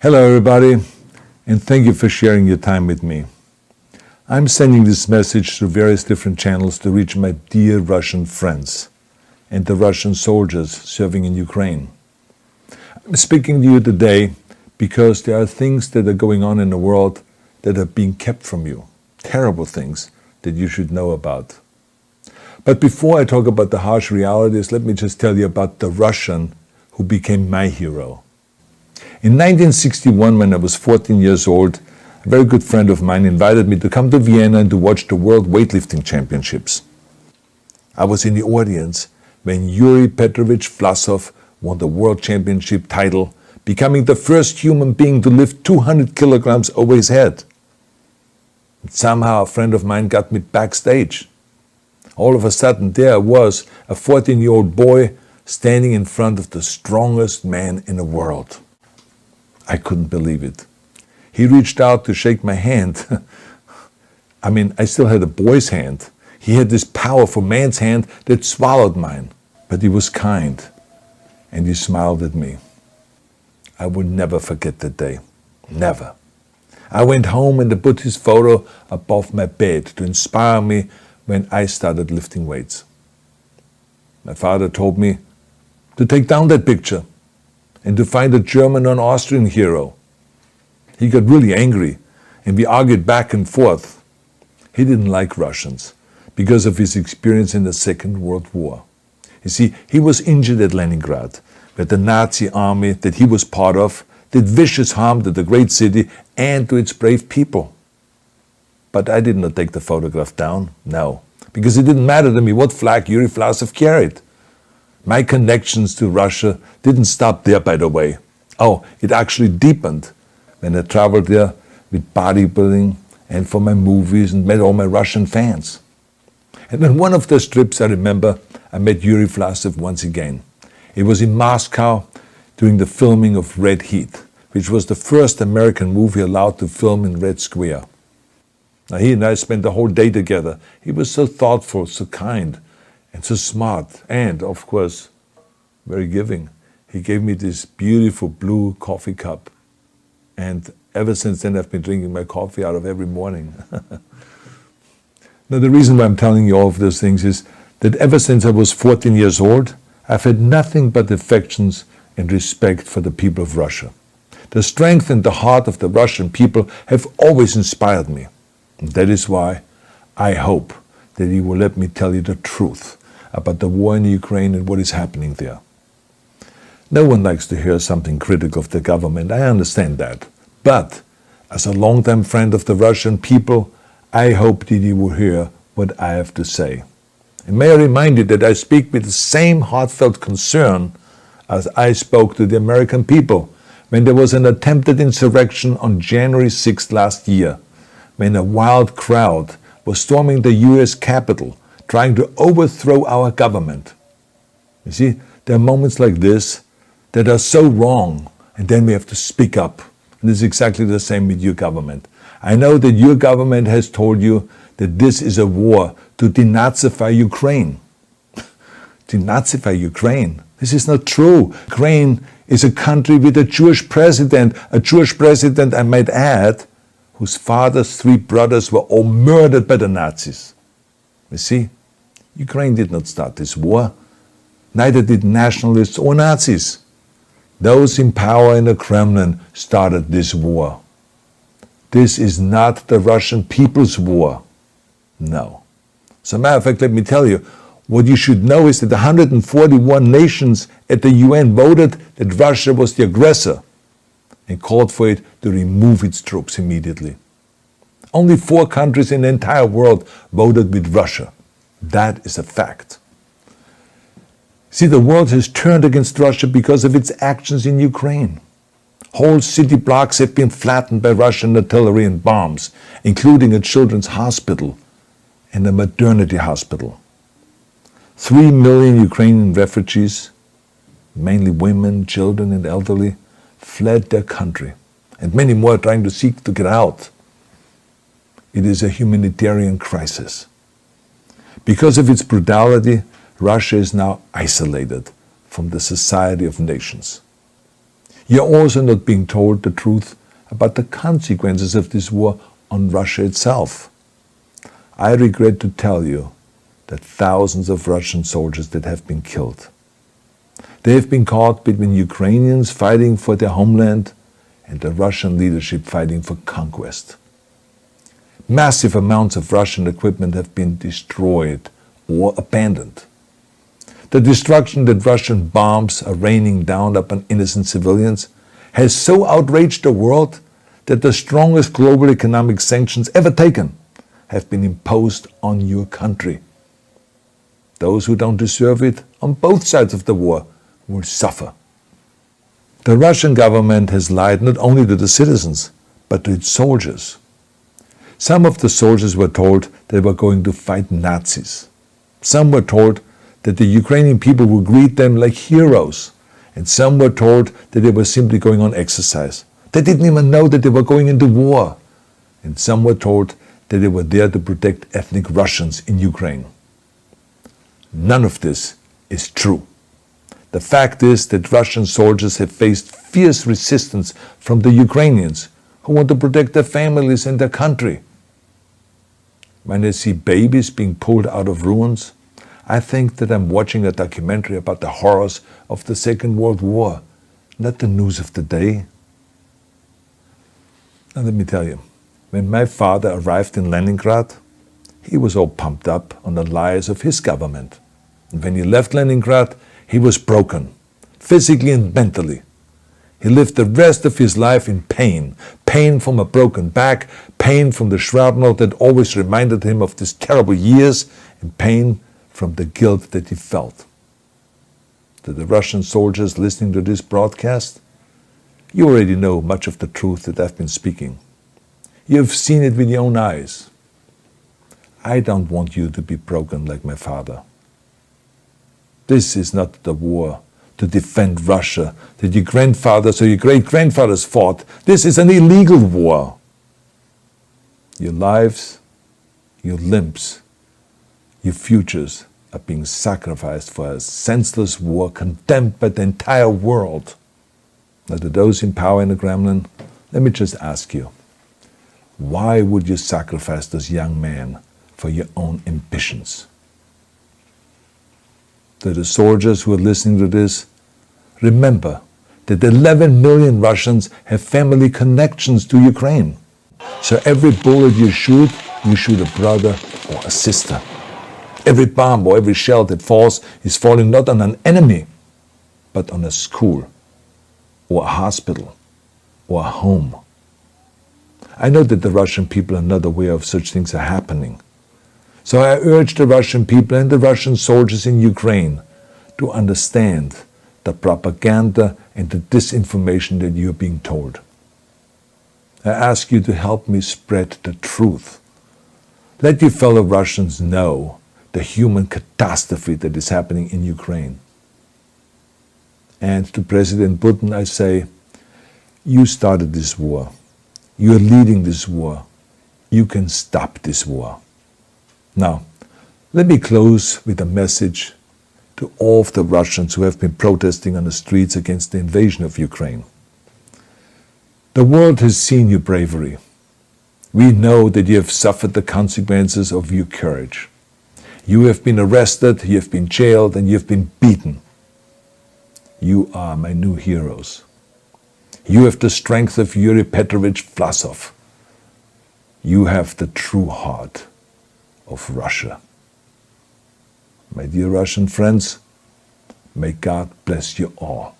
Hello everybody, and thank you for sharing your time with me. I'm sending this message through various different channels to reach my dear Russian friends and the Russian soldiers serving in Ukraine. I'm speaking to you today because there are things that are going on in the world that are being kept from you, terrible things that you should know about. But before I talk about the harsh realities, let me just tell you about the Russian who became my hero. In 1961, when I was 14 years old, a very good friend of mine invited me to come to Vienna and to watch the World Weightlifting Championships. I was in the audience when Yuri Petrovich Vlasov won the World Championship title, becoming the first human being to lift 200 kilograms over his head. And somehow a friend of mine got me backstage. All of a sudden there I was, a 14-year-old boy, standing in front of the strongest man in the world. I couldn't believe it. He reached out to shake my hand. I still had a boy's hand. He had this powerful man's hand that swallowed mine. But he was kind, and he smiled at me. I will never forget that day. Never. I went home and I put his photo above my bed to inspire me when I started lifting weights. My father told me to take down that picture and to find a German or an Austrian hero. He got really angry, and we argued back and forth. He didn't like Russians because of his experience in the Second World War. You see, he was injured at Leningrad, where the Nazi army that he was part of did vicious harm to the great city and to its brave people. But I did not take the photograph down, no, because it didn't matter to me what flag Yuri Vlasov carried. My connections to Russia didn't stop there, by the way. Oh, it actually deepened when I traveled there with bodybuilding and for my movies and met all my Russian fans. And on one of those trips, I remember, I met Yuri Vlasov once again. It was in Moscow during the filming of Red Heat, which was the first American movie allowed to film in Red Square. Now, he and I spent the whole day together. He was so thoughtful, so kind, and so smart, and, of course, very giving. He gave me this beautiful blue coffee cup, and ever since then I've been drinking my coffee out of every morning. Now, the reason why I'm telling you all of those things is that ever since I was 14 years old, I've had nothing but affections and respect for the people of Russia. The strength and the heart of the Russian people have always inspired me. And that is why I hope that you will let me tell you the truth about the war in Ukraine and what is happening there. No one likes to hear something critical of the government, I understand that. But as a longtime friend of the Russian people, I hope that you will hear what I have to say. And may I remind you that I speak with the same heartfelt concern as I spoke to the American people when there was an attempted insurrection on January 6th last year, when a wild crowd was storming the US Capitol, trying to overthrow our government. You see, there are moments like this that are so wrong, and then we have to speak up. And this is exactly the same with your government. I know that your government has told you that this is a war to denazify Ukraine. Denazify Ukraine? This is not true. Ukraine is a country with a Jewish president, I might add, whose father's 3 brothers were all murdered by the Nazis. You see, Ukraine did not start this war. Neither did nationalists or Nazis. Those in power in the Kremlin started this war. This is not the Russian people's war. No. As a matter of fact, let me tell you, what you should know is that 141 nations at the UN voted that Russia was the aggressor and called for it to remove its troops immediately. Only 4 countries in the entire world voted with Russia. That is a fact. See, the world has turned against Russia because of its actions in Ukraine. Whole city blocks have been flattened by Russian artillery and bombs, including a children's hospital and a maternity hospital. 3 million Ukrainian refugees, mainly women, children, and elderly, fled their country, and many more are trying to seek to get out. It is a humanitarian crisis. Because of its brutality, Russia is now isolated from the society of nations. You're also not being told the truth about the consequences of this war on Russia itself. I regret to tell you that thousands of Russian soldiers that have been killed. They have been caught between Ukrainians fighting for their homeland and the Russian leadership fighting for conquest. Massive amounts of Russian equipment have been destroyed or abandoned. The destruction that Russian bombs are raining down upon innocent civilians has so outraged the world that the strongest global economic sanctions ever taken have been imposed on your country. Those who don't deserve it on both sides of the war will suffer. The Russian government has lied not only to the citizens, but to its soldiers. Some of the soldiers were told they were going to fight Nazis. Some were told that the Ukrainian people would greet them like heroes, and some were told that they were simply going on exercise. They didn't even know that they were going into war. And some were told that they were there to protect ethnic Russians in Ukraine. None of this is true. The fact is that Russian soldiers have faced fierce resistance from the Ukrainians who want to protect their families and their country. When I see babies being pulled out of ruins, I think that I'm watching a documentary about the horrors of the Second World War, not the news of the day. Now let me tell you, when my father arrived in Leningrad, he was all pumped up on the lies of his government. And when he left Leningrad, he was broken, physically and mentally. He lived the rest of his life in pain. Pain from a broken back, pain from the shrapnel that always reminded him of these terrible years, and pain from the guilt that he felt. To the Russian soldiers listening to this broadcast, you already know much of the truth that I've been speaking. You've seen it with your own eyes. I don't want you to be broken like my father. This is not the war to defend Russia that your grandfathers or your great-grandfathers fought. This is an illegal war. Your lives, your limbs, your futures are being sacrificed for a senseless war condemned by the entire world. Now, to those in power in the Kremlin, let me just ask you, why would you sacrifice those young men for your own ambitions? To the soldiers who are listening to this, remember that 11 million Russians have family connections to Ukraine. So every bullet you shoot a brother or a sister. Every bomb or every shell that falls is falling not on an enemy, but on a school, or a hospital, or a home. I know that the Russian people are not aware of such things are happening. So I urge the Russian people and the Russian soldiers in Ukraine to understand the propaganda and the disinformation that you are being told. I ask you to help me spread the truth. Let your fellow Russians know the human catastrophe that is happening in Ukraine. And to President Putin I say, you started this war. You are leading this war. You can stop this war. Now, let me close with a message to all of the Russians who have been protesting on the streets against the invasion of Ukraine. The world has seen your bravery. We know that you have suffered the consequences of your courage. You have been arrested, you have been jailed, and you have been beaten. You are my new heroes. You have the strength of Yuri Petrovich Vlasov. You have the true heart of Russia. My dear Russian friends, may God bless you all.